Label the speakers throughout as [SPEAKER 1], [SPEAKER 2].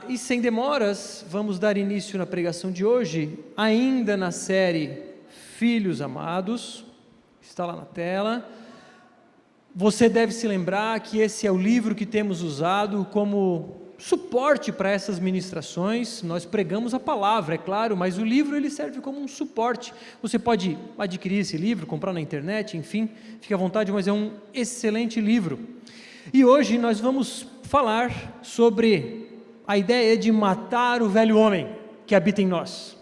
[SPEAKER 1] E sem demoras, vamos dar início na pregação de hoje, ainda na série Filhos Amados, está lá na tela. Você deve se lembrar que esse é o livro que temos usado como suporte para essas ministrações. Nós pregamos a palavra, é claro, mas o livro ele serve como um suporte. Você pode adquirir esse livro, comprar na internet, enfim, fique à vontade, mas é um excelente livro. E hoje nós vamos falar sobre a ideia de matar o velho homem que habita em nós.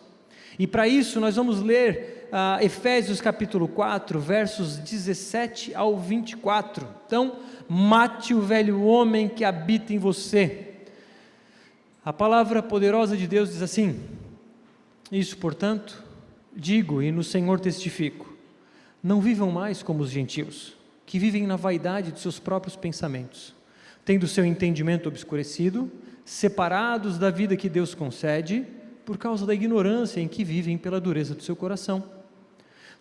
[SPEAKER 1] E para isso nós vamos ler Efésios capítulo 4, versos 17 ao 24. Então, mate o velho homem que habita em você. A palavra poderosa de Deus diz assim: isso, portanto, digo e no Senhor testifico, não vivam mais como os gentios, que vivem na vaidade de seus próprios pensamentos, tendo seu entendimento obscurecido, separados da vida que Deus concede, por causa da ignorância em que vivem pela dureza do seu coração.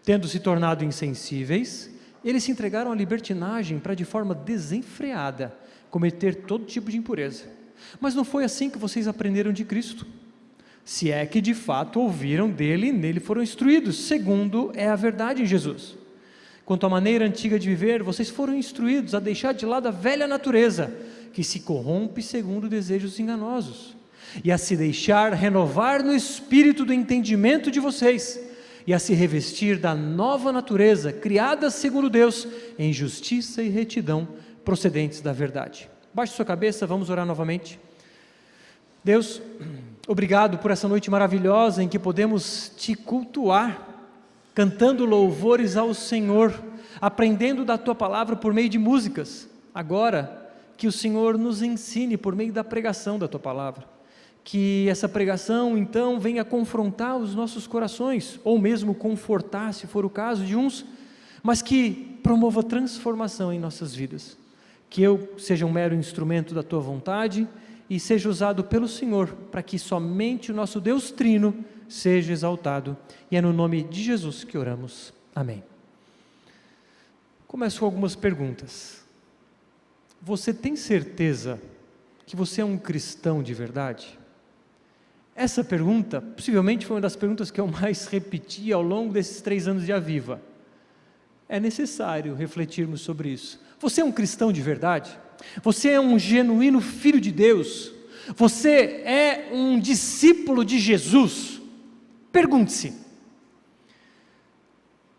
[SPEAKER 1] Tendo se tornado insensíveis, eles se entregaram à libertinagem para, de forma desenfreada, cometer todo tipo de impureza. Mas não foi assim que vocês aprenderam de Cristo, se é que de fato ouviram dele e nele foram instruídos, segundo é a verdade em Jesus. Quanto à maneira antiga de viver, vocês foram instruídos a deixar de lado a velha natureza, que se corrompe segundo desejos enganosos, e a se deixar renovar no espírito do entendimento de vocês, e a se revestir da nova natureza, criada segundo Deus, em justiça e retidão, procedentes da verdade. Baixe sua cabeça, vamos orar novamente. Deus, obrigado por essa noite maravilhosa em que podemos te cultuar, cantando louvores ao Senhor, aprendendo da tua palavra por meio de músicas. Agora, que o Senhor nos ensine por meio da pregação da tua palavra, que essa pregação então venha confrontar os nossos corações, ou mesmo confortar, se for o caso de uns, mas que promova transformação em nossas vidas, que eu seja um mero instrumento da tua vontade e seja usado pelo Senhor, para que somente o nosso Deus Trino seja exaltado, e é no nome de Jesus que oramos, amém. Começo com algumas perguntas. Você tem certeza que você é um cristão de verdade? Essa pergunta, possivelmente foi uma das perguntas que eu mais repeti ao longo desses 3 anos de Aviva. É necessário refletirmos sobre isso. Você é um cristão de verdade? Você é um genuíno filho de Deus? Você é um discípulo de Jesus? Pergunte-se.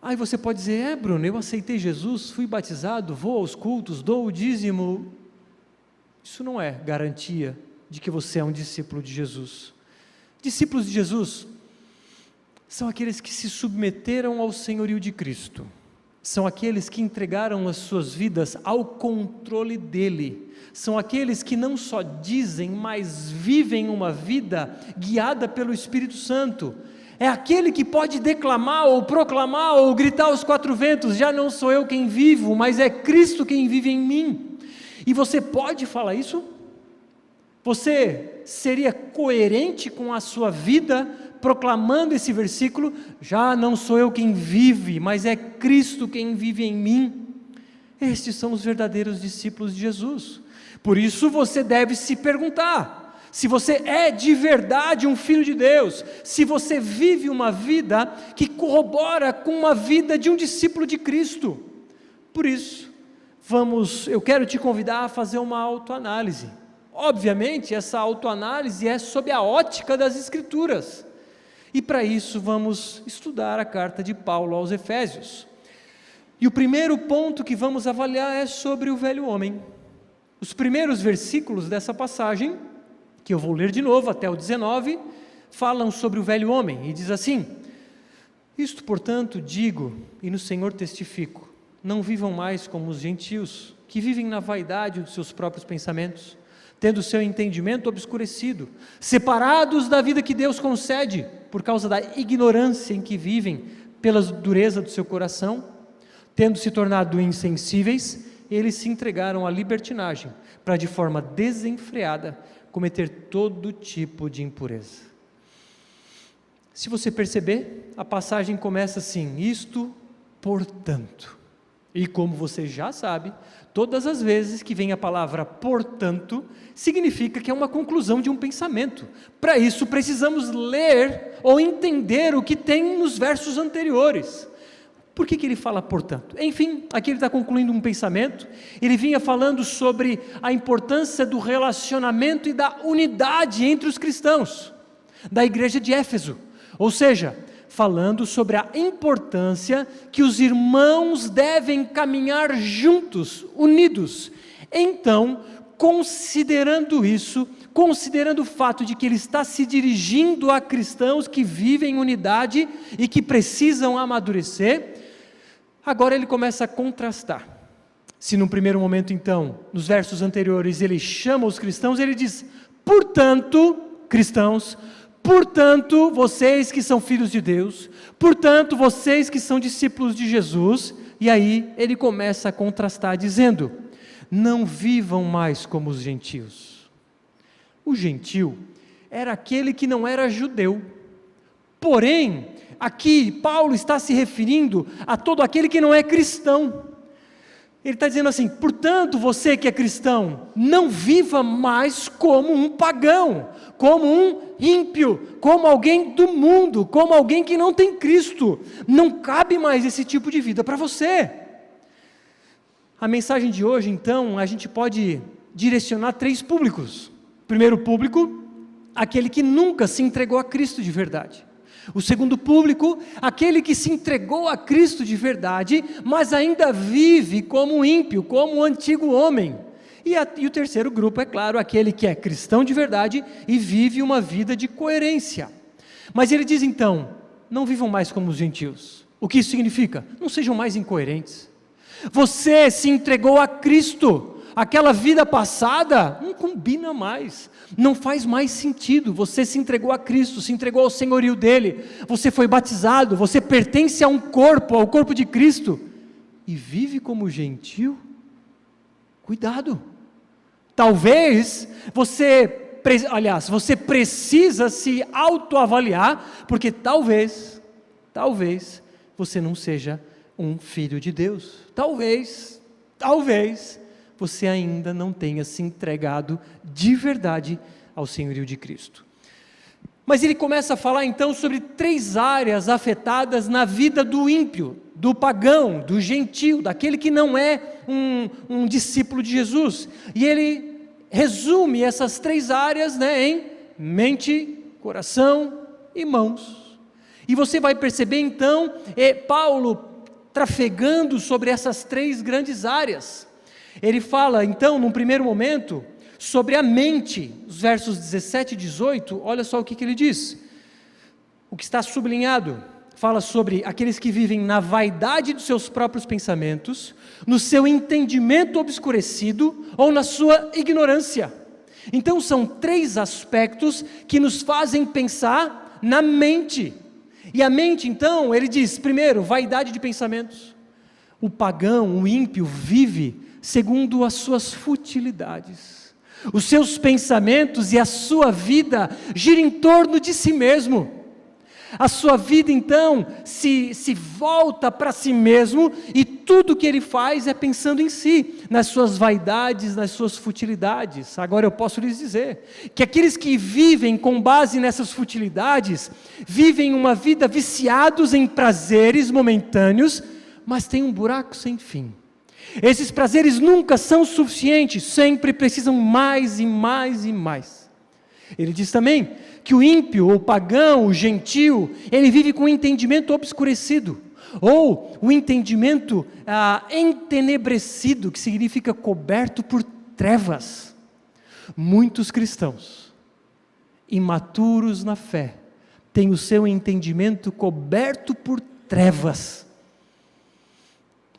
[SPEAKER 1] Aí você pode dizer: Bruno, eu aceitei Jesus, fui batizado, vou aos cultos, dou o dízimo. Isso não é garantia de que você é um discípulo de Jesus. Discípulos de Jesus são aqueles que se submeteram ao senhorio de Cristo, são aqueles que entregaram as suas vidas ao controle dele, são aqueles que não só dizem, mas vivem uma vida guiada pelo Espírito Santo. É aquele que pode declamar ou proclamar ou gritar aos 4 ventos: já não sou eu quem vivo, mas é Cristo quem vive em mim. E você pode falar isso? Você seria coerente com a sua vida, proclamando esse versículo: já não sou eu quem vive, mas é Cristo quem vive em mim? Estes são os verdadeiros discípulos de Jesus. Por isso você deve se perguntar se você é de verdade um filho de Deus, se você vive uma vida que corrobora com uma vida de um discípulo de Cristo. Por isso, eu quero te convidar a fazer uma autoanálise. Obviamente, essa autoanálise é sob a ótica das Escrituras. E para isso vamos estudar a carta de Paulo aos Efésios. E o primeiro ponto que vamos avaliar é sobre o velho homem. Os primeiros versículos dessa passagem, que eu vou ler de novo até o 19, falam sobre o velho homem, e diz assim: isto, portanto, digo e no Senhor testifico, não vivam mais como os gentios, que vivem na vaidade dos seus próprios pensamentos, tendo seu entendimento obscurecido, separados da vida que Deus concede, por causa da ignorância em que vivem, pela dureza do seu coração. Tendo se tornado insensíveis, eles se entregaram à libertinagem, para de forma desenfreada cometer todo tipo de impureza. Se você perceber, a passagem começa assim: isto, portanto. E como você já sabe, todas as vezes que vem a palavra portanto, significa que é uma conclusão de um pensamento. Para isso precisamos ler ou entender o que tem nos versos anteriores. Por que ele fala portanto? Enfim, aqui ele está concluindo um pensamento. Ele vinha falando sobre a importância do relacionamento e da unidade entre os cristãos da igreja de Éfeso, ou seja, falando sobre a importância que os irmãos devem caminhar juntos, unidos. Então, considerando isso, considerando o fato de que ele está se dirigindo a cristãos que vivem em unidade e que precisam amadurecer, agora ele começa a contrastar. Se no primeiro momento então, nos versos anteriores, ele chama os cristãos, ele diz, portanto, cristãos, portanto, vocês que são filhos de Deus, portanto, vocês que são discípulos de Jesus, e aí ele começa a contrastar dizendo, não vivam mais como os gentios. O gentil era aquele que não era judeu, porém, aqui Paulo está se referindo a todo aquele que não é cristão. Ele está dizendo assim, portanto, você que é cristão, não viva mais como um pagão, como um ímpio, como alguém do mundo, como alguém que não tem Cristo. Não cabe mais esse tipo de vida para você. A mensagem de hoje, então, a gente pode direcionar 3 públicos. Primeiro público, aquele que nunca se entregou a Cristo de verdade. O segundo público, aquele que se entregou a Cristo de verdade, mas ainda vive como um ímpio, como um antigo homem. E o terceiro grupo, é claro, aquele que é cristão de verdade e vive uma vida de coerência. Mas ele diz então, não vivam mais como os gentios. O que isso significa? Não sejam mais incoerentes. Você se entregou a Cristo. Aquela vida passada não combina mais, não faz mais sentido. Você se entregou a Cristo, se entregou ao senhorio dele, você foi batizado, você pertence a um corpo, ao corpo de Cristo, e vive como gentil. Cuidado, talvez você precisa se autoavaliar, porque talvez você não seja um filho de Deus, talvez você ainda não tenha se entregado de verdade ao senhorio de Cristo. Mas ele começa a falar então sobre 3 áreas afetadas na vida do ímpio, do pagão, do gentil, daquele que não é um discípulo de Jesus. E ele resume essas 3 áreas, em mente, coração e mãos. E você vai perceber então, Paulo trafegando sobre essas 3 grandes áreas. Ele fala, então, num primeiro momento, sobre a mente, os versos 17 e 18, olha só o que ele diz. O que está sublinhado, fala sobre aqueles que vivem na vaidade dos seus próprios pensamentos, no seu entendimento obscurecido ou na sua ignorância. Então, são 3 aspectos que nos fazem pensar na mente. E a mente, então, ele diz, primeiro, vaidade de pensamentos. O pagão, o ímpio, vive segundo as suas futilidades. Os seus pensamentos e a sua vida giram em torno de si mesmo. A sua vida então se volta para si mesmo e tudo que ele faz é pensando em si, nas suas vaidades, nas suas futilidades. Agora eu posso lhes dizer que aqueles que vivem com base nessas futilidades, vivem uma vida viciados em prazeres momentâneos, mas tem um buraco sem fim. Esses prazeres nunca são suficientes, sempre precisam mais e mais e mais. Ele diz também que o ímpio, o pagão, o gentil, ele vive com o entendimento obscurecido, ou o entendimento entenebrecido, que significa coberto por trevas. Muitos cristãos, imaturos na fé, têm o seu entendimento coberto por trevas.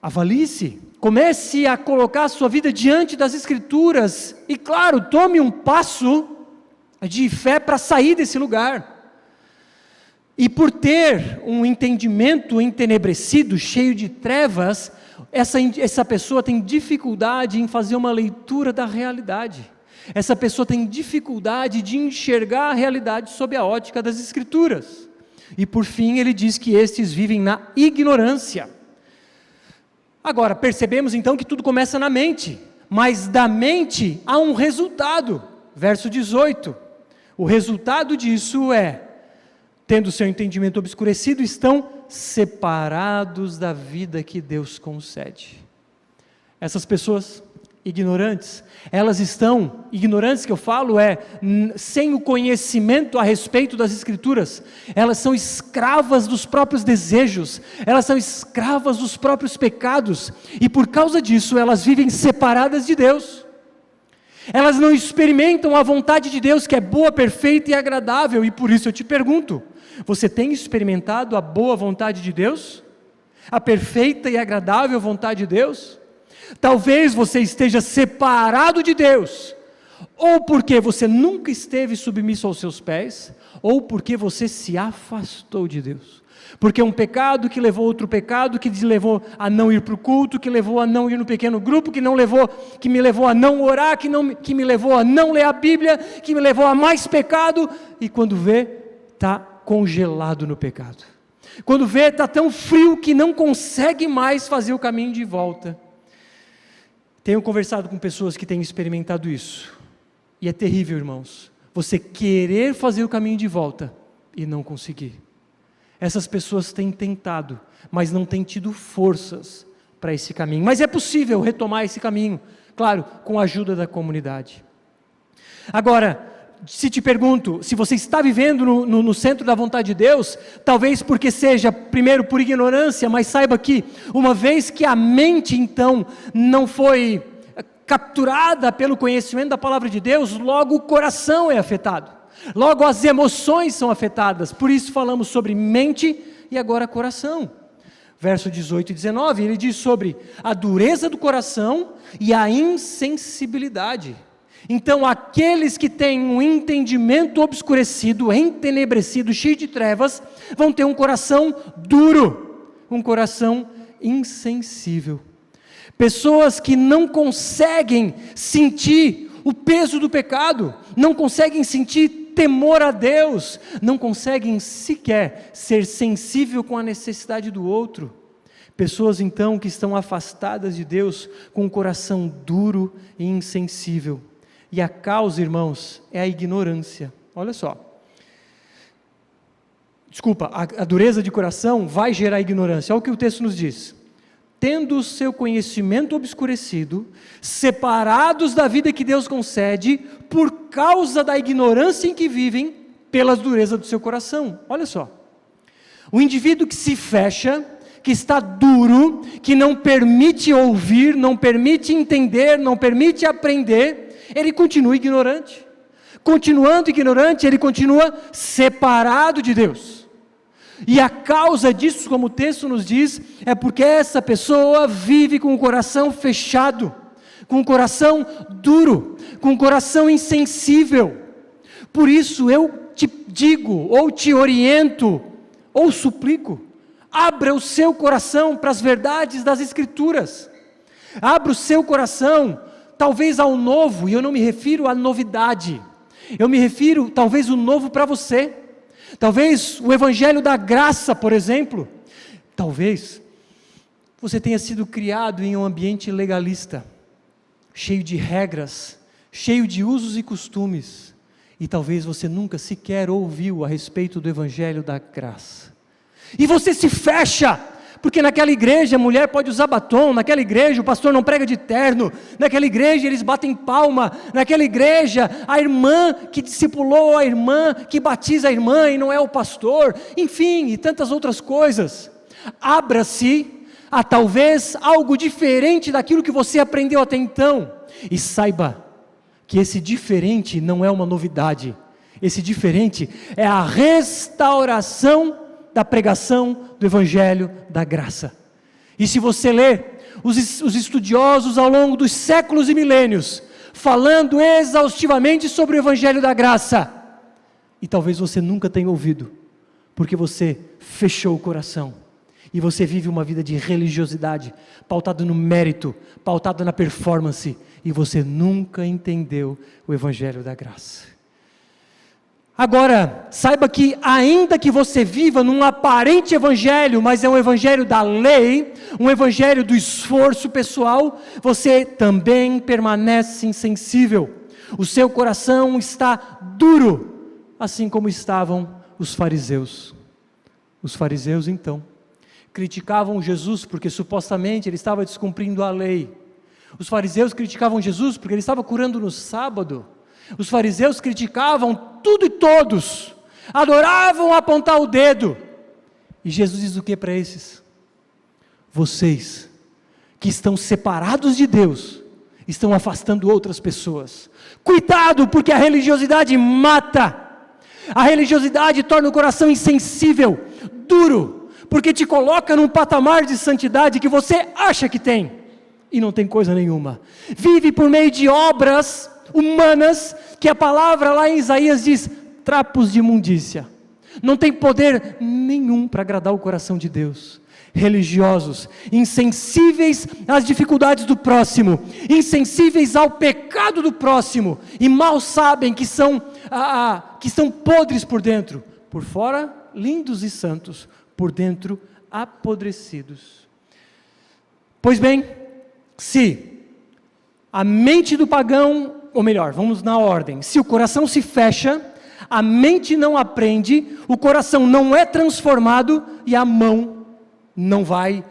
[SPEAKER 1] Avalie-se, comece a colocar a sua vida diante das Escrituras, e claro, tome um passo de fé para sair desse lugar. E por ter um entendimento entenebrecido, cheio de trevas, essa pessoa tem dificuldade em fazer uma leitura da realidade. Essa pessoa tem dificuldade de enxergar a realidade sob a ótica das Escrituras. E por fim ele diz que estes vivem na ignorância. Agora, percebemos então que tudo começa na mente, mas da mente há um resultado. Verso 18, o resultado disso é, tendo seu entendimento obscurecido, estão separados da vida que Deus concede. Essas pessoas ignorantes, elas estão, ignorantes que eu falo sem o conhecimento a respeito das Escrituras, elas são escravas dos próprios desejos, elas são escravas dos próprios pecados, e por causa disso elas vivem separadas de Deus. Elas não experimentam a vontade de Deus, que é boa, perfeita e agradável, e por isso eu te pergunto, você tem experimentado a boa vontade de Deus? A perfeita e agradável vontade de Deus? Talvez você esteja separado de Deus, ou porque você nunca esteve submisso aos seus pés, ou porque você se afastou de Deus. Porque um pecado que levou a outro pecado, que te levou a não ir para o culto, que levou a não ir no pequeno grupo, que me levou a não orar, que me levou a não ler a Bíblia, que me levou a mais pecado, e quando vê, está congelado no pecado. Quando vê, está tão frio que não consegue mais fazer o caminho de volta. Tenho conversado com pessoas que têm experimentado isso, e é terrível, irmãos, você querer fazer o caminho de volta e não conseguir. Essas pessoas têm tentado, mas não têm tido forças para esse caminho, mas é possível retomar esse caminho, claro, com a ajuda da comunidade. Agora, se te pergunto, se você está vivendo no centro da vontade de Deus, talvez porque seja, primeiro, por ignorância, mas saiba que, uma vez que a mente, então, não foi capturada pelo conhecimento da palavra de Deus, logo o coração é afetado, logo as emoções são afetadas, por isso falamos sobre mente e agora coração. Verso 18 e 19, ele diz sobre a dureza do coração e a insensibilidade. Então, aqueles que têm um entendimento obscurecido, entenebrecido, cheio de trevas, vão ter um coração duro, um coração insensível. Pessoas que não conseguem sentir o peso do pecado, não conseguem sentir temor a Deus, não conseguem sequer ser sensível com a necessidade do outro. Pessoas então que estão afastadas de Deus, com um coração duro e insensível. E a causa, irmãos, é a ignorância. Olha só. Desculpa, a dureza de coração vai gerar ignorância. Olha o que o texto nos diz. Tendo o seu conhecimento obscurecido, separados da vida que Deus concede, por causa da ignorância em que vivem, pela dureza do seu coração. Olha só. O indivíduo que se fecha, que está duro, que não permite ouvir, não permite entender, não permite aprender, ele continua ignorante. Continuando ignorante, ele continua separado de Deus. E a causa disso, como o texto nos diz, é porque essa pessoa vive com o coração fechado, com o coração duro, com o coração insensível. Por isso eu te digo, ou te oriento, ou suplico, abra o seu coração para as verdades das Escrituras. Abra o seu coração talvez ao novo, e eu não me refiro à novidade, eu me refiro talvez o novo para você, talvez o evangelho da graça, por exemplo, talvez você tenha sido criado em um ambiente legalista, cheio de regras, cheio de usos e costumes, e talvez você nunca sequer ouviu a respeito do evangelho da graça, e você se fecha, porque naquela igreja a mulher pode usar batom, naquela igreja o pastor não prega de terno, naquela igreja eles batem palma, naquela igreja a irmã que discipulou a irmã, que batiza a irmã e não é o pastor, enfim, e tantas outras coisas. Abra-se a talvez algo diferente daquilo que você aprendeu até então, e saiba que esse diferente não é uma novidade, esse diferente é a restauração da pregação do evangelho da graça. E se você ler os estudiosos ao longo dos séculos e milênios, falando exaustivamente sobre o evangelho da graça, e talvez você nunca tenha ouvido, porque você fechou o coração, e você vive uma vida de religiosidade, pautada no mérito, pautada na performance, e você nunca entendeu o evangelho da graça. Agora, saiba que ainda que você viva num aparente evangelho, mas é um evangelho da lei, um evangelho do esforço pessoal, você também permanece insensível. O seu coração está duro, assim como estavam os fariseus. Os fariseus, então, criticavam Jesus porque supostamente ele estava descumprindo a lei. Os fariseus criticavam Jesus porque ele estava curando no sábado. Os fariseus criticavam tudo e todos, adoravam apontar o dedo. E Jesus diz o que para esses? Vocês, que estão separados de Deus, estão afastando outras pessoas. Cuidado, porque a religiosidade mata. A religiosidade torna o coração insensível, duro, porque te coloca num patamar de santidade que você acha que tem, e não tem coisa nenhuma. Vive por meio de obras humanas, que a palavra lá em Isaías diz, trapos de imundícia. Não tem poder nenhum para agradar o coração de Deus. Religiosos, insensíveis às dificuldades do próximo, insensíveis ao pecado do próximo, e mal sabem que estão podres por dentro, por fora lindos e santos, por dentro apodrecidos. Pois bem, se a mente do pagão, ou melhor, vamos na ordem, se o coração se fecha, a mente não aprende, o coração não é transformado e a mão não vai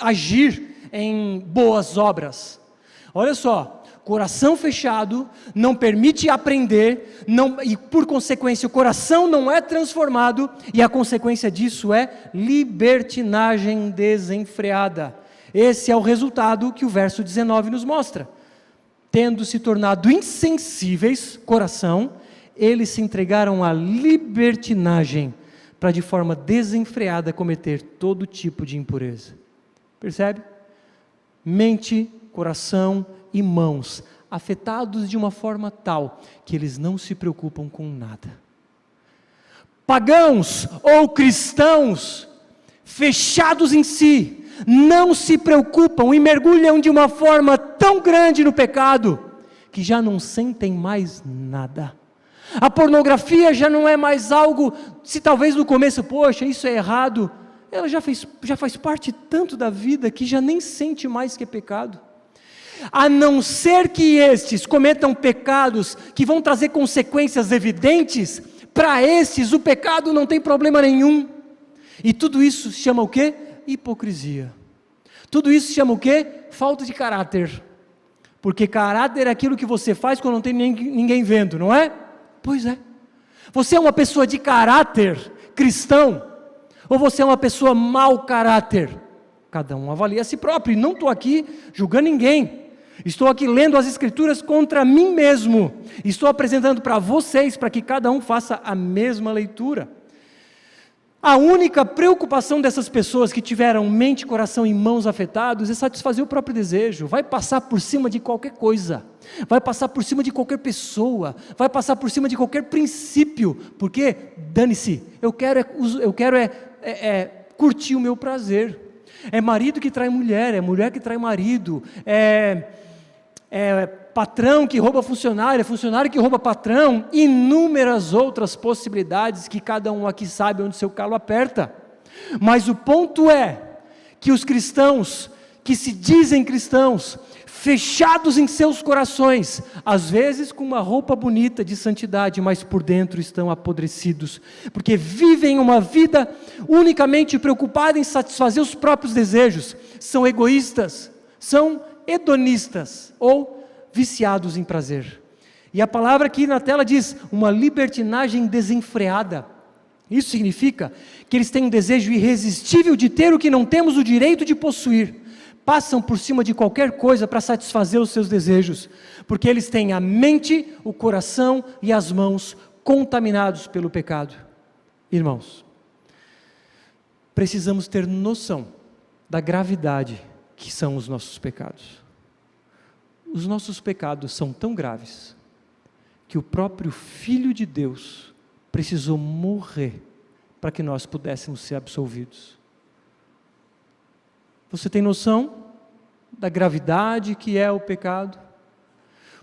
[SPEAKER 1] agir em boas obras. Olha só, coração fechado não permite aprender, e por consequência o coração não é transformado, e a consequência disso é libertinagem desenfreada. Esse é o resultado que o verso 19 nos mostra. Tendo se tornado insensíveis, coração, eles se entregaram à libertinagem, para de forma desenfreada cometer todo tipo de impureza. Percebe? Mente, coração e mãos, afetados de uma forma tal, que eles não se preocupam com nada. Pagãos ou cristãos, fechados em si, não se preocupam e mergulham de uma forma tão grande no pecado, que já não sentem mais nada. A pornografia já não é mais algo, se talvez no começo, poxa, isso é errado, ela já faz parte tanto da vida, que já nem sente mais que é pecado. A não ser que estes cometam pecados, que vão trazer consequências evidentes, para estes o pecado não tem problema nenhum. E tudo isso se chama o quê? Hipocrisia. Tudo isso se chama o quê? Falta de caráter. Porque caráter é aquilo que você faz quando não tem ninguém vendo, não é? Pois é. Você é uma pessoa de caráter cristão, ou você é uma pessoa mau caráter? Cada um avalia a si próprio, e não estou aqui julgando ninguém. Estou aqui lendo as Escrituras contra mim mesmo. Estou apresentando para vocês, para que cada um faça a mesma leitura. A única preocupação dessas pessoas que tiveram mente, coração e mãos afetados é satisfazer o próprio desejo. Vai passar por cima de qualquer coisa, vai passar por cima de qualquer pessoa, vai passar por cima de qualquer princípio, porque, dane-se, eu quero curtir o meu prazer. É marido que trai mulher, é mulher que trai marido, é patrão que rouba funcionário, é funcionário que rouba patrão, inúmeras outras possibilidades que cada um aqui sabe onde seu calo aperta. Mas o ponto é que os cristãos, que se dizem cristãos, fechados em seus corações, às vezes com uma roupa bonita de santidade, mas por dentro estão apodrecidos, porque vivem uma vida unicamente preocupada em satisfazer os próprios desejos, são egoístas, são hedonistas, ou viciados em prazer. E a palavra aqui na tela diz, uma libertinagem desenfreada. Isso significa que eles têm um desejo irresistível de ter o que não temos o direito de possuir. Passam por cima de qualquer coisa para satisfazer os seus desejos, porque eles têm a mente, o coração e as mãos contaminados pelo pecado. Irmãos, precisamos ter noção da gravidade que são os nossos pecados. Os nossos pecados são tão graves, que o próprio Filho de Deus precisou morrer, para que nós pudéssemos ser absolvidos. Você tem noção da gravidade que é o pecado?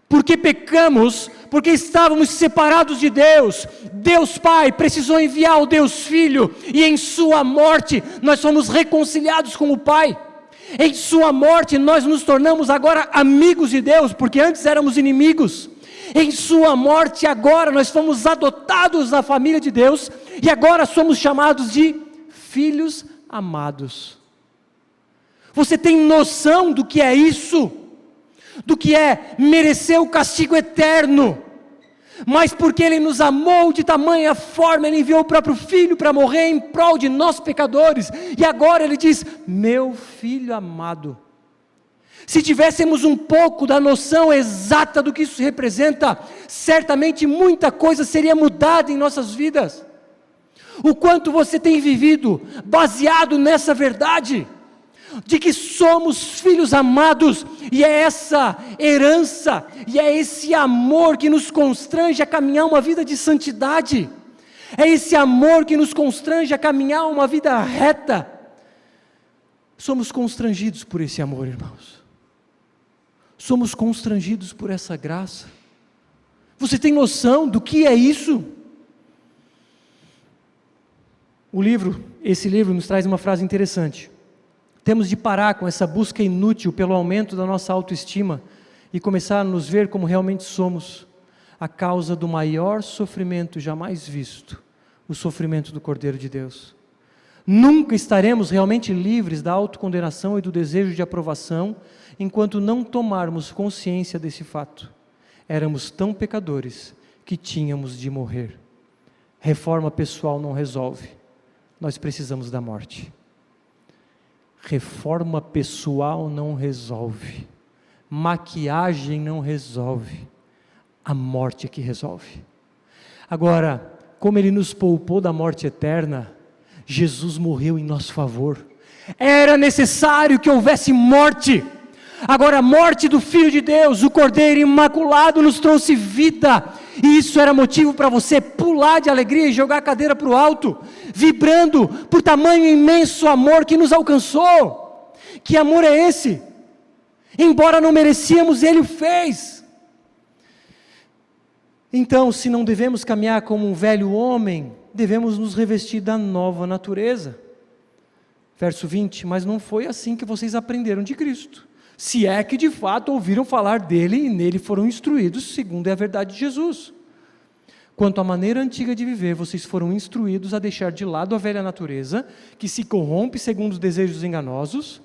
[SPEAKER 1] Porque pecamos, porque estávamos separados de Deus. Deus Pai precisou enviar o Deus Filho, e em sua morte nós fomos reconciliados com o Pai. Em sua morte nós nos tornamos agora amigos de Deus, porque antes éramos inimigos. Em sua morte agora nós fomos adotados na família de Deus, e agora somos chamados de filhos amados. Você tem noção do que é isso? Do que é merecer o castigo eterno? Mas porque Ele nos amou de tamanha forma, Ele enviou o próprio Filho para morrer em prol de nós pecadores, e agora Ele diz, meu filho amado. Se tivéssemos um pouco da noção exata do que isso representa, certamente muita coisa seria mudada em nossas vidas. O quanto você tem vivido baseado nessa verdade, de que somos filhos amados, e é essa herança, e é esse amor que nos constrange a caminhar uma vida de santidade, é esse amor que nos constrange a caminhar uma vida reta. Somos constrangidos por esse amor, irmãos. Somos constrangidos por essa graça. Você tem noção do que é isso? Esse livro nos traz uma frase interessante. Temos de parar com essa busca inútil pelo aumento da nossa autoestima e começar a nos ver como realmente somos, a causa do maior sofrimento jamais visto, o sofrimento do Cordeiro de Deus. Nunca estaremos realmente livres da autocondenação e do desejo de aprovação, enquanto não tomarmos consciência desse fato. Éramos tão pecadores que tínhamos de morrer. Reforma pessoal não resolve, nós precisamos da morte. Reforma pessoal não resolve, maquiagem não resolve, a morte é que resolve. Agora, como Ele nos poupou da morte eterna, Jesus morreu em nosso favor. Era necessário que houvesse morte. Agora a morte do Filho de Deus, o Cordeiro Imaculado, nos trouxe vida, e isso era motivo para você pular de alegria e jogar a cadeira para o alto, vibrando por tamanho imenso amor que nos alcançou. Que amor é esse? Embora não merecíamos, Ele o fez. Então, se não devemos caminhar como um velho homem, devemos nos revestir da nova natureza. Verso 20, mas não foi assim que vocês aprenderam de Cristo, se é que de fato ouviram falar dele e nele foram instruídos, segundo é a verdade de Jesus. Quanto à maneira antiga de viver, vocês foram instruídos a deixar de lado a velha natureza, que se corrompe segundo os desejos enganosos,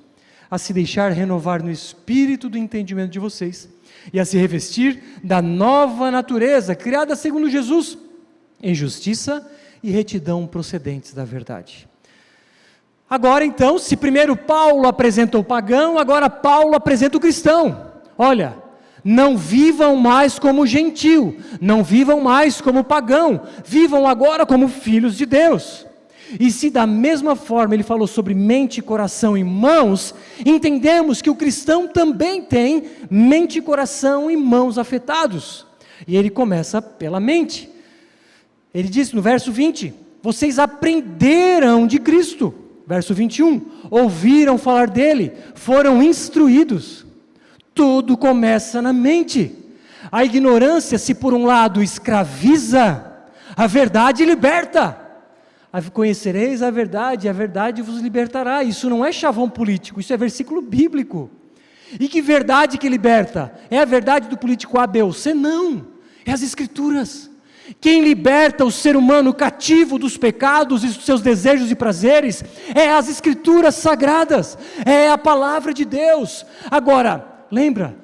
[SPEAKER 1] a se deixar renovar no espírito do entendimento de vocês, e a se revestir da nova natureza, criada segundo Jesus, em justiça e retidão procedentes da verdade. Agora então, se primeiro Paulo apresenta o pagão, agora Paulo apresenta o cristão. Olha, não vivam mais como gentil, não vivam mais como pagão, vivam agora como filhos de Deus. E se da mesma forma ele falou sobre mente, coração e mãos, entendemos que o cristão também tem mente, coração e mãos afetados. E ele começa pela mente. Ele diz no verso 20, vocês aprenderam de Cristo. Verso 21, ouviram falar dele, foram instruídos. Tudo começa na mente. A ignorância, se por um lado escraviza, a verdade liberta. Conhecereis a verdade, e a verdade vos libertará. Isso não é chavão político, isso é versículo bíblico. E que verdade que liberta? É a verdade do político A, B ou C? Não, é as Escrituras. Quem liberta o ser humano cativo dos pecados e dos seus desejos e prazeres, é as Escrituras sagradas, é a palavra de Deus. Agora, lembra,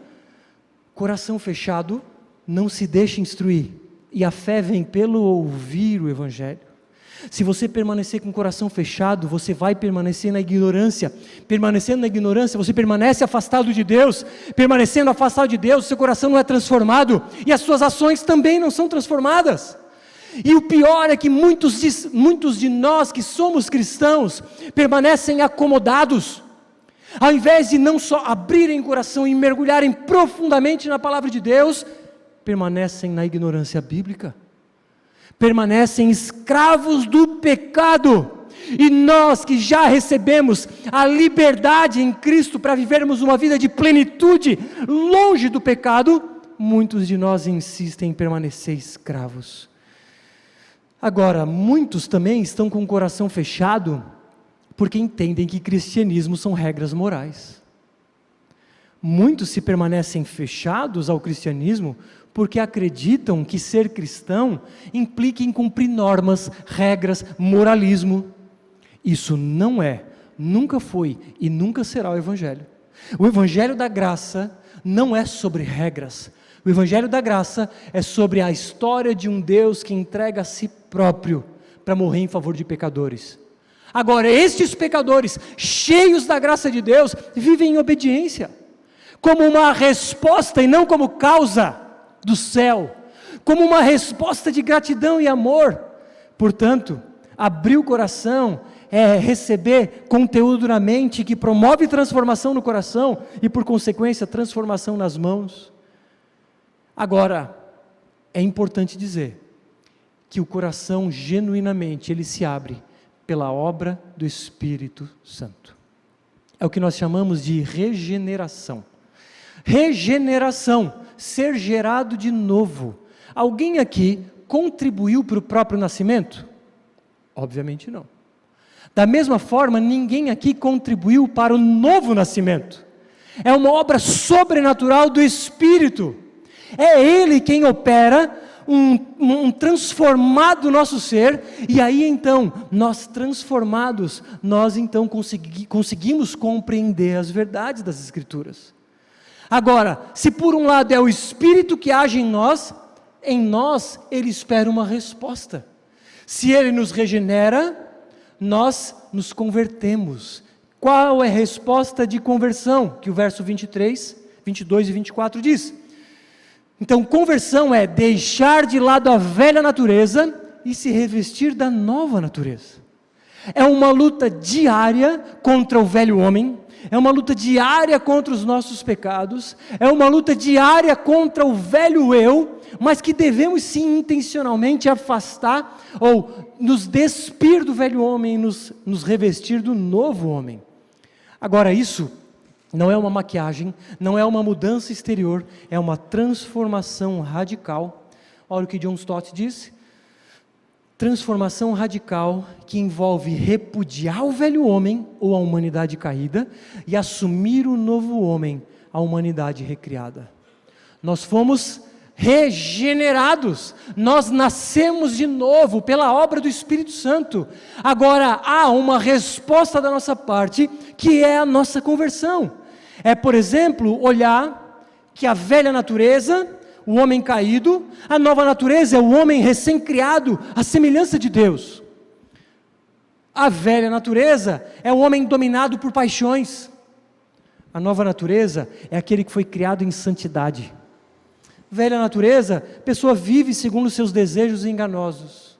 [SPEAKER 1] coração fechado não se deixa instruir, e a fé vem pelo ouvir o Evangelho. Se você permanecer com o coração fechado, você vai permanecer na ignorância. Permanecendo na ignorância, você permanece afastado de Deus. Permanecendo afastado de Deus, seu coração não é transformado, e as suas ações também não são transformadas. E o pior é que muitos de nós que somos cristãos, permanecem acomodados, ao invés de não só abrirem o coração e mergulharem profundamente na palavra de Deus, permanecem na ignorância bíblica. Permanecem escravos do pecado, e nós que já recebemos a liberdade em Cristo para vivermos uma vida de plenitude, longe do pecado, muitos de nós insistem em permanecer escravos. Agora, muitos também estão com o coração fechado porque entendem que cristianismo são regras morais. Muitos se permanecem fechados ao cristianismo porque acreditam que ser cristão implica em cumprir normas, regras, moralismo. Isso não é, nunca foi e nunca será o Evangelho. O Evangelho da graça não é sobre regras. O Evangelho da graça é sobre a história de um Deus que entrega a si próprio para morrer em favor de pecadores. Agora, estes pecadores, cheios da graça de Deus, vivem em obediência, como uma resposta e não como causa do céu, como uma resposta de gratidão e amor. Portanto, abrir o coração é receber conteúdo na mente que promove transformação no coração e, por consequência, transformação nas mãos. Agora, é importante dizer que o coração genuinamente ele se abre pela obra do Espírito Santo. É o que nós chamamos de regeneração. Regeneração, ser gerado de novo. Alguém aqui contribuiu para o próprio nascimento? Obviamente não. Da mesma forma, ninguém aqui contribuiu para o novo nascimento. É uma obra sobrenatural do Espírito. É Ele quem opera um transformado nosso ser, e aí então, nós transformados, nós então conseguimos compreender as verdades das Escrituras. Agora, se por um lado é o Espírito que age em nós Ele espera uma resposta. Se Ele nos regenera, nós nos convertemos. Qual é a resposta de conversão? Que o verso 23, 22 e 24 diz. Então, conversão é deixar de lado a velha natureza e se revestir da nova natureza. É uma luta diária contra o velho homem, é uma luta diária contra os nossos pecados, é uma luta diária contra o velho eu, mas que devemos sim intencionalmente afastar ou nos despir do velho homem e nos revestir do novo homem. Agora, isso não é uma maquiagem, não é uma mudança exterior, é uma transformação radical. Olha o que John Stott diz: transformação radical que envolve repudiar o velho homem ou a humanidade caída e assumir o novo homem, a humanidade recriada. Nós fomos regenerados, nós nascemos de novo pela obra do Espírito Santo. Agora há uma resposta da nossa parte, que é a nossa conversão. É, por exemplo, olhar que a velha natureza, o homem caído, a nova natureza é o homem recém-criado, à semelhança de Deus. A velha natureza é o homem dominado por paixões. A nova natureza é aquele que foi criado em santidade. Velha natureza, a pessoa vive segundo seus desejos enganosos.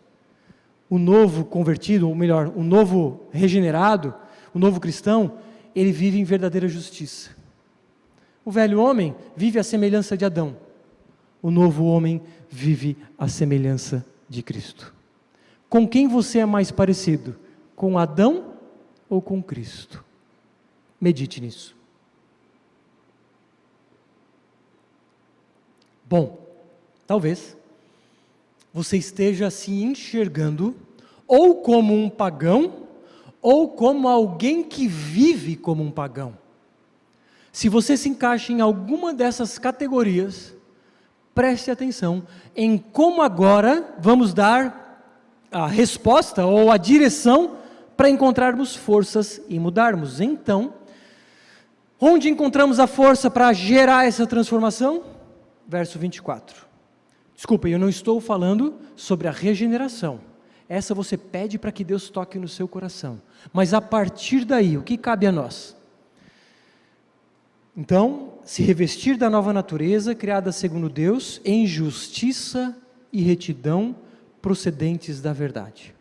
[SPEAKER 1] O novo convertido, ou melhor, o novo regenerado, o novo cristão, ele vive em verdadeira justiça. O velho homem vive à semelhança de Adão. O novo homem vive à semelhança de Cristo. Com quem você é mais parecido? Com Adão ou com Cristo? Medite nisso. Bom, talvez você esteja se enxergando ou como um pagão ou como alguém que vive como um pagão. Se você se encaixa em alguma dessas categorias, preste atenção em como agora vamos dar a resposta ou a direção para encontrarmos forças e mudarmos. Então, onde encontramos a força para gerar essa transformação? Verso 24. Desculpa, eu não estou falando sobre a regeneração. Essa você pede para que Deus toque no seu coração. Mas a partir daí, o que cabe a nós? Então, se revestir da nova natureza, criada segundo Deus, em justiça e retidão, procedentes da verdade.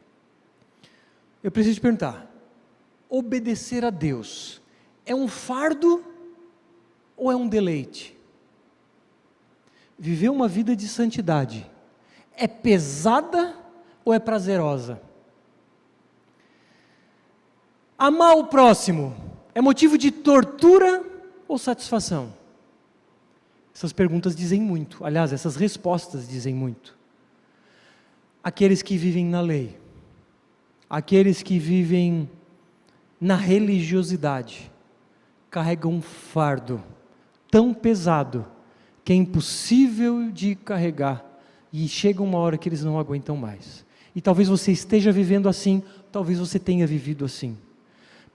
[SPEAKER 1] Eu preciso te perguntar, obedecer a Deus é um fardo ou é um deleite? Viver uma vida de santidade é pesada ou é prazerosa? Amar o próximo é motivo de tortura ou satisfação? Essas perguntas dizem muito, aliás, essas respostas dizem muito. Aqueles que vivem na lei, aqueles que vivem na religiosidade, carregam um fardo tão pesado que é impossível de carregar, e chega uma hora que eles não aguentam mais. E talvez você esteja vivendo assim, talvez você tenha vivido assim.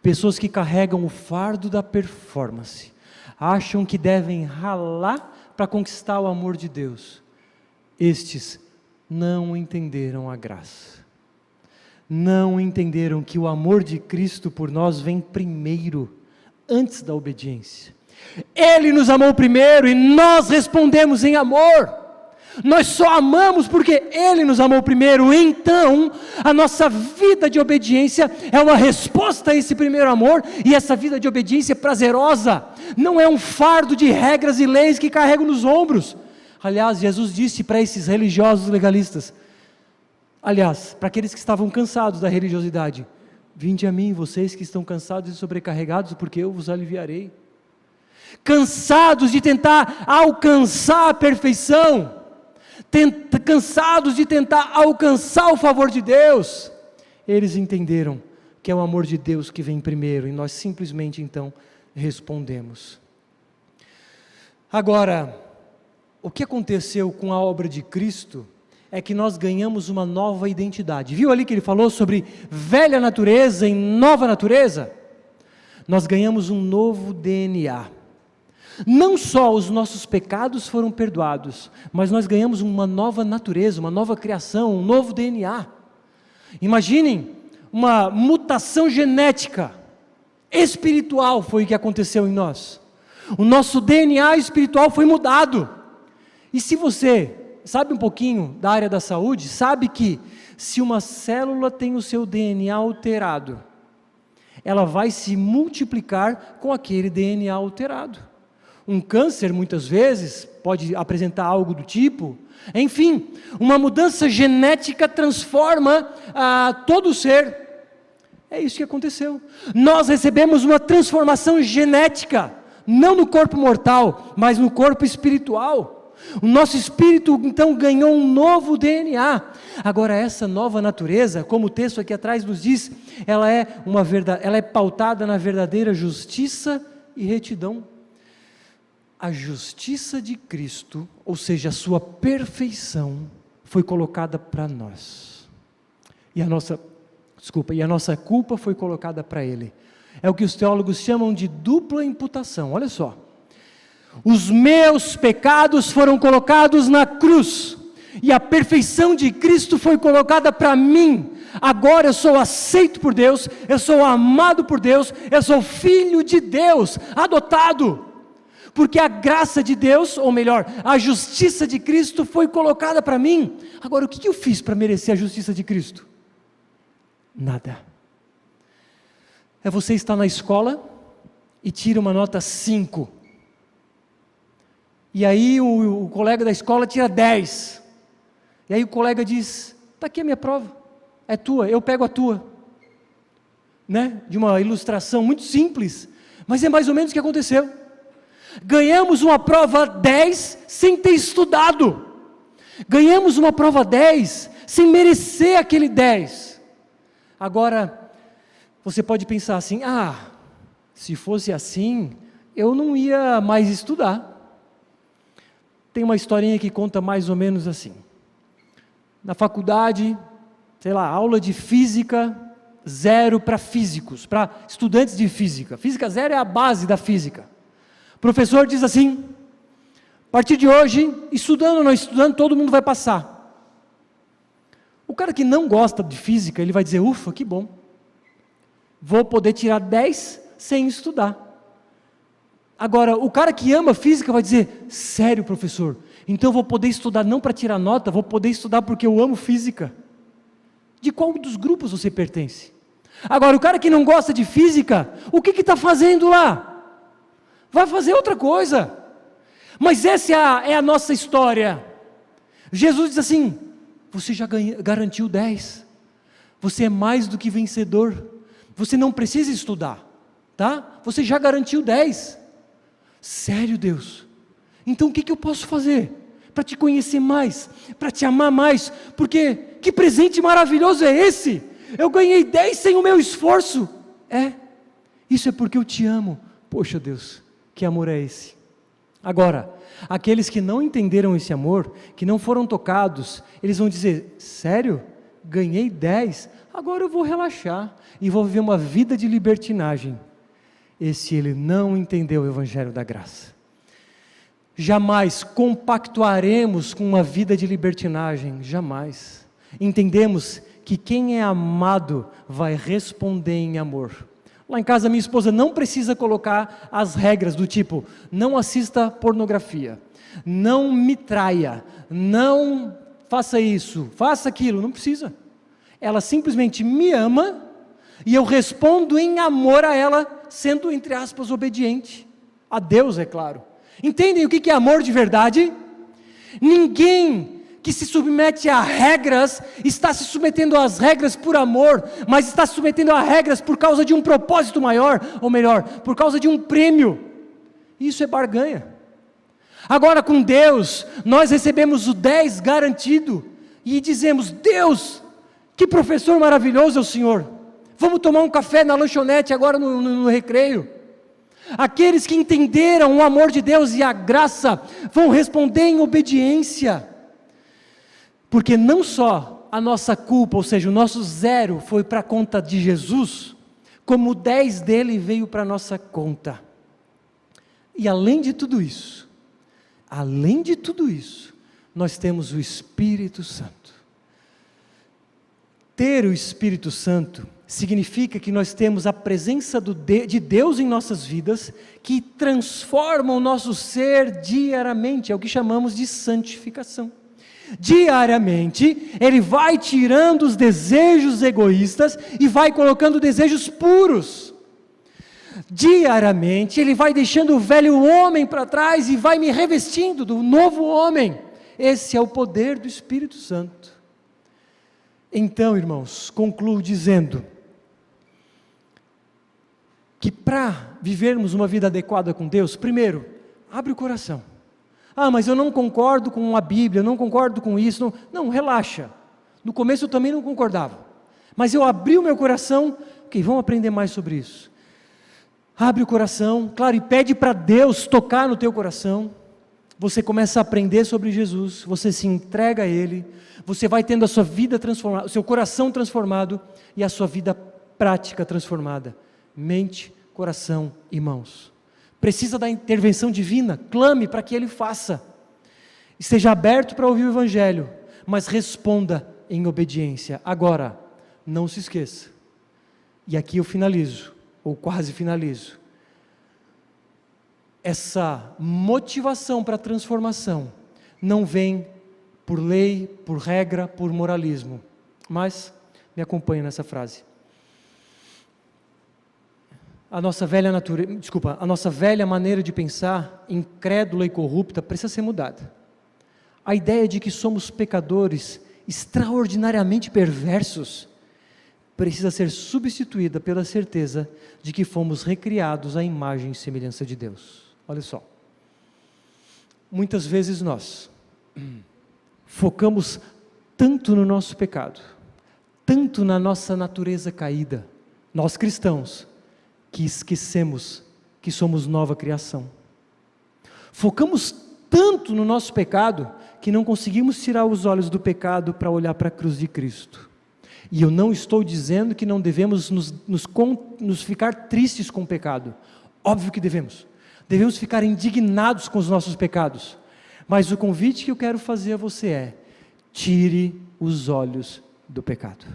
[SPEAKER 1] Pessoas que carregam o fardo da performance, acham que devem ralar para conquistar o amor de Deus. Estes não entenderam a graça. Não entenderam que o amor de Cristo por nós vem primeiro, antes da obediência. Ele nos amou primeiro e nós respondemos em amor. Nós só amamos porque Ele nos amou primeiro. Então, a nossa vida de obediência é uma resposta a esse primeiro amor, e essa vida de obediência é prazerosa, não é um fardo de regras e leis que carrego nos ombros. Aliás, Jesus disse para esses religiosos legalistas, aliás, para aqueles que estavam cansados da religiosidade: vinde a mim, vocês que estão cansados e sobrecarregados, porque eu vos aliviarei. Cansados de tentar alcançar a perfeição, cansados de tentar alcançar o favor de Deus, eles entenderam que é o amor de Deus que vem primeiro, e nós simplesmente então respondemos. Agora, o que aconteceu com a obra de Cristo é que nós ganhamos uma nova identidade. Viu ali que ele falou sobre velha natureza e nova natureza? Nós ganhamos um novo DNA. Não só os nossos pecados foram perdoados, mas nós ganhamos uma nova natureza, uma nova criação, um novo DNA. Imaginem, uma mutação genética, espiritual foi o que aconteceu em nós. O nosso DNA espiritual foi mudado. E se você sabe um pouquinho da área da saúde, sabe que se uma célula tem o seu DNA alterado, ela vai se multiplicar com aquele DNA alterado. Um câncer, muitas vezes, pode apresentar algo do tipo. Enfim, uma mudança genética transforma todo o ser. É isso que aconteceu. Nós recebemos uma transformação genética, não no corpo mortal, mas no corpo espiritual. O nosso espírito, então, ganhou um novo DNA. Agora, essa nova natureza, como o texto aqui atrás nos diz, ela é pautada na verdadeira justiça e retidão. A justiça de Cristo, ou seja, a sua perfeição, foi colocada para nós. E a nossa culpa foi colocada para Ele. É o que os teólogos chamam de dupla imputação. Olha só. Os meus pecados foram colocados na cruz, e a perfeição de Cristo foi colocada para mim. Agora eu sou aceito por Deus, eu sou amado por Deus, eu sou filho de Deus, adotado. Porque a graça de Deus, ou melhor, a justiça de Cristo foi colocada para mim. Agora, o que eu fiz para merecer a justiça de Cristo? Nada. É você estar na escola e tira uma nota 5. E aí o colega da escola tira 10. E aí o colega diz: está aqui a minha prova, é tua, eu pego a tua. Né? De uma ilustração muito simples, mas é mais ou menos o que aconteceu. Ganhamos uma prova 10 sem ter estudado. Ganhamos uma prova 10 sem merecer aquele 10. Agora, você pode pensar assim: se fosse assim, eu não ia mais estudar. Tem uma historinha que conta mais ou menos assim. Na faculdade, aula de física 0 para físicos, para estudantes de física. Física 0 é a base da física. O professor diz assim: a partir de hoje, estudando ou não estudando, todo mundo vai passar. O cara que não gosta de física, ele vai dizer: ufa, que bom, vou poder tirar 10 sem estudar. Agora, o cara que ama física vai dizer: sério, professor, então eu vou poder estudar não para tirar nota, vou poder estudar porque eu amo física. De qual dos grupos você pertence? Agora, o cara que não gosta de física, o que está fazendo lá? Vai fazer outra coisa. Mas essa é a nossa história. Jesus diz assim: você já garantiu 10, você é mais do que vencedor, você não precisa estudar, tá? Você já garantiu 10. Sério, Deus? Então o que eu posso fazer para te conhecer mais, para te amar mais? Porque que presente maravilhoso é esse? Eu ganhei 10 sem o meu esforço. Isso é porque eu te amo. Poxa Deus, que amor é esse? Agora, aqueles que não entenderam esse amor, que não foram tocados, eles vão dizer: sério? Ganhei 10, agora eu vou relaxar e vou viver uma vida de libertinagem. Ele não entendeu o Evangelho da graça. Jamais compactuaremos com uma vida de libertinagem, jamais. Entendemos que quem é amado vai responder em amor. Lá em casa minha esposa não precisa colocar as regras do tipo: não assista pornografia, não me traia, não faça isso, faça aquilo, não precisa. Ela simplesmente me ama e eu respondo em amor a ela, sendo, entre aspas, obediente. A Deus, é claro. Entendem o que é amor de verdade? Ninguém que se submete a regras está se submetendo às regras por amor, mas está se submetendo a regras por causa de um propósito maior, ou melhor, por causa de um prêmio. Isso é barganha. Agora com Deus, nós recebemos o 10 garantido, e dizemos: Deus, que professor maravilhoso é o Senhor, vamos tomar um café na lanchonete agora no recreio. Aqueles que entenderam o amor de Deus e a graça, vão responder em obediência, porque não só a nossa culpa, ou seja, o nosso 0 foi para a conta de Jesus, como o 10 dele veio para a nossa conta. E além de tudo isso, nós temos o Espírito Santo. Ter o Espírito Santo significa que nós temos a presença de Deus em nossas vidas, que transforma o nosso ser diariamente, é o que chamamos de santificação. Diariamente, Ele vai tirando os desejos egoístas e vai colocando desejos puros. Diariamente, Ele vai deixando o velho homem para trás e vai me revestindo do novo homem. Esse é o poder do Espírito Santo. Então, irmãos, concluo dizendo que para vivermos uma vida adequada com Deus, primeiro, abre o coração. Mas eu não concordo com a Bíblia, eu não concordo com isso. Não, relaxa. No começo eu também não concordava, mas eu abri o meu coração. Vamos aprender mais sobre isso. Abre o coração, claro, e pede para Deus tocar no teu coração. Você começa a aprender sobre Jesus, você se entrega a Ele, você vai tendo a sua vida transformada, o seu coração transformado e a sua vida prática transformada. Mente, coração e mãos. Precisa da intervenção divina, clame para que Ele faça. Esteja aberto para ouvir o Evangelho, mas responda em obediência. Agora, não se esqueça, e aqui eu finalizo, ou quase finalizo, essa motivação para a transformação não vem por lei, por regra, por moralismo, mas me acompanhe nessa frase. A nossa velha maneira de pensar, incrédula e corrupta, precisa ser mudada. A ideia de que somos pecadores extraordinariamente perversos precisa ser substituída pela certeza de que fomos recriados à imagem e semelhança de Deus. Olha só, muitas vezes nós focamos tanto no nosso pecado, tanto na nossa natureza caída, nós cristãos, que esquecemos que somos nova criação. Focamos tanto no nosso pecado, que não conseguimos tirar os olhos do pecado para olhar para a cruz de Cristo. E eu não estou dizendo que não devemos nos ficar tristes com o pecado. Óbvio que devemos. Devemos ficar indignados com os nossos pecados. Mas o convite que eu quero fazer a você é: tire os olhos do pecado.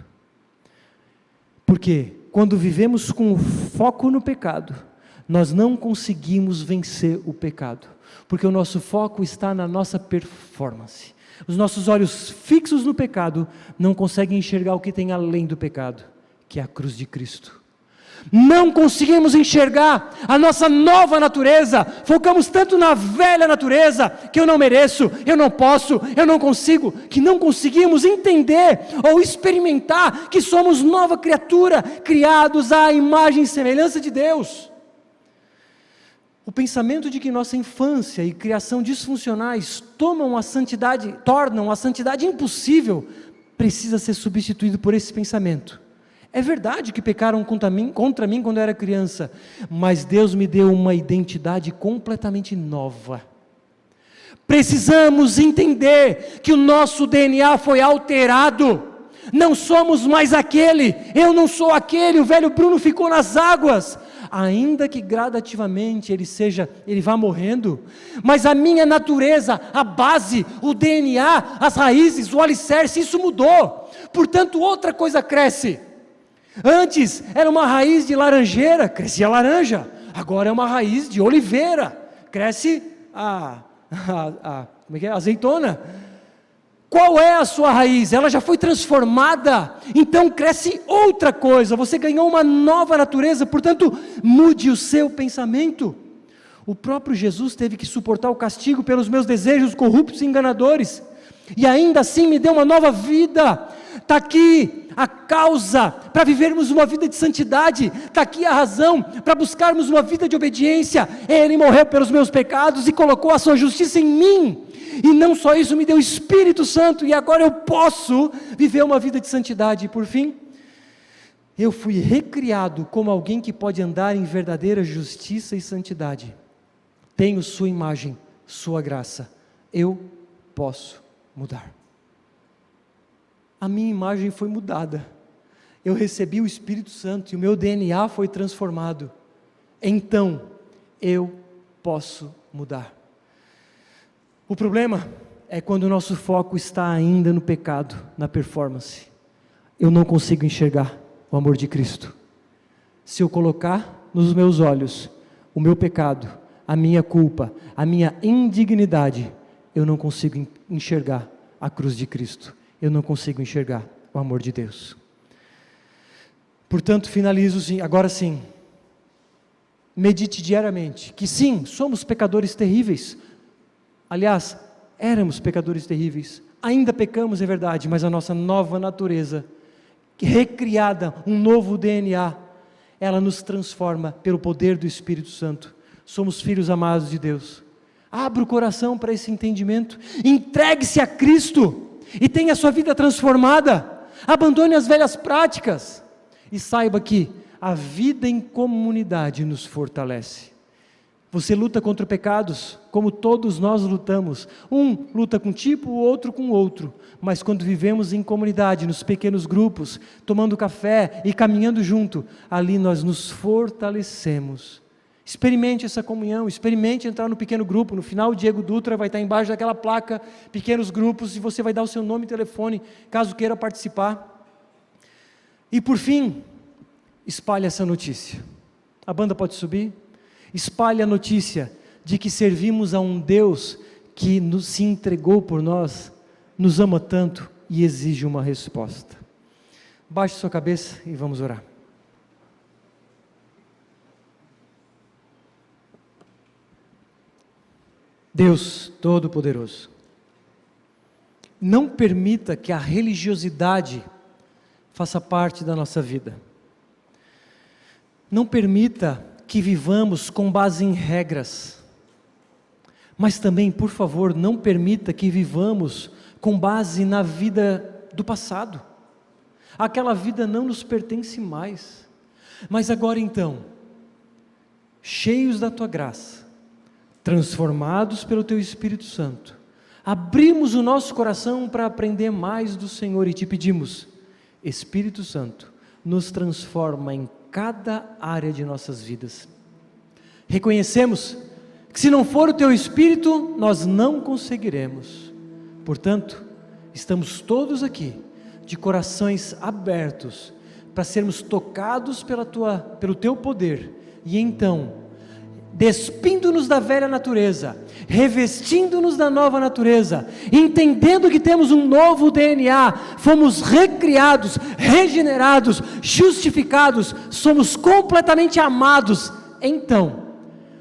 [SPEAKER 1] Porque quando vivemos com o foco no pecado, nós não conseguimos vencer o pecado. Porque o nosso foco está na nossa performance. Os nossos olhos fixos no pecado não conseguem enxergar o que tem além do pecado, que é a cruz de Cristo. Não conseguimos enxergar a nossa nova natureza, focamos tanto na velha natureza, que eu não mereço, eu não posso, eu não consigo, que não conseguimos entender ou experimentar que somos nova criatura, criados à imagem e semelhança de Deus. O pensamento de que nossa infância e criação disfuncionais tornam a santidade impossível, precisa ser substituído por esse pensamento. É verdade que pecaram contra mim quando eu era criança, mas Deus me deu uma identidade completamente nova. Precisamos entender que o nosso DNA foi alterado. Não somos mais aquele, eu não sou aquele, o velho Bruno ficou nas águas. Ainda que gradativamente ele vá morrendo, mas a minha natureza, a base, o DNA, as raízes, o alicerce, isso mudou. Portanto, outra coisa cresce. Antes era uma raiz de laranjeira, crescia laranja. Agora é uma raiz de oliveira, cresce como é que é? Azeitona. Qual é a sua raiz? Ela já foi transformada, então cresce outra coisa, você ganhou uma nova natureza, portanto, mude o seu pensamento. O próprio Jesus teve que suportar o castigo pelos meus desejos corruptos e enganadores, e ainda assim me deu uma nova vida. Está aqui a causa para vivermos uma vida de santidade, está aqui a razão para buscarmos uma vida de obediência. Ele morreu pelos meus pecados e colocou a sua justiça em mim. E não só isso, me deu o Espírito Santo, e agora eu posso viver uma vida de santidade. E por fim, eu fui recriado como alguém que pode andar em verdadeira justiça e santidade. Tenho sua imagem, sua graça. Eu posso mudar. A minha imagem foi mudada. Eu recebi o Espírito Santo e o meu DNA foi transformado. Então, eu posso mudar. O problema é quando o nosso foco está ainda no pecado, na performance. Eu não consigo enxergar o amor de Cristo. Se eu colocar nos meus olhos o meu pecado, a minha culpa, a minha indignidade, eu não consigo enxergar a cruz de Cristo. Eu não consigo enxergar o amor de Deus. Portanto, finalizo agora sim. Medite diariamente que sim, somos pecadores terríveis. Aliás, éramos pecadores terríveis, ainda pecamos, é verdade, mas a nossa nova natureza, recriada, um novo DNA, ela nos transforma pelo poder do Espírito Santo. Somos filhos amados de Deus. Abra o coração para esse entendimento, entregue-se a Cristo e tenha a sua vida transformada. Abandone as velhas práticas e saiba que a vida em comunidade nos fortalece. Você luta contra pecados, como todos nós lutamos. Um luta com um tipo, o outro com o outro. Mas quando vivemos em comunidade, nos pequenos grupos, tomando café e caminhando junto, ali nós nos fortalecemos. Experimente essa comunhão, experimente entrar no pequeno grupo. No final, o Diego Dutra vai estar embaixo daquela placa, pequenos grupos, e você vai dar o seu nome e telefone, caso queira participar. E por fim, espalhe essa notícia. A banda pode subir? Espalhe a notícia de que servimos a um Deus que se entregou por nós, nos ama tanto e exige uma resposta. Baixe sua cabeça e vamos orar. Deus Todo-Poderoso, não permita que a religiosidade faça parte da nossa vida. Não permita que vivamos com base em regras, mas também, por favor, não permita que vivamos com base na vida do passado. Aquela vida não nos pertence mais, mas agora então, cheios da Tua graça, transformados pelo Teu Espírito Santo, abrimos o nosso coração para aprender mais do Senhor e Te pedimos, Espírito Santo, nos transforma em cada área de nossas vidas. Reconhecemos que se não for o Teu Espírito, nós não conseguiremos. Portanto, estamos todos aqui, de corações abertos, para sermos tocados pelo Teu poder, e então, despindo-nos da velha natureza, revestindo-nos da nova natureza, entendendo que temos um novo DNA, fomos recriados, regenerados, justificados, somos completamente amados, então,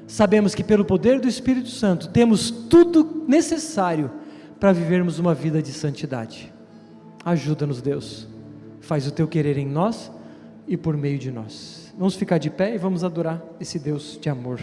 [SPEAKER 1] sabemos que pelo poder do Espírito Santo, temos tudo necessário para vivermos uma vida de santidade. Ajuda-nos, Deus, faz o Teu querer em nós e por meio de nós. Vamos ficar de pé e vamos adorar esse Deus de amor.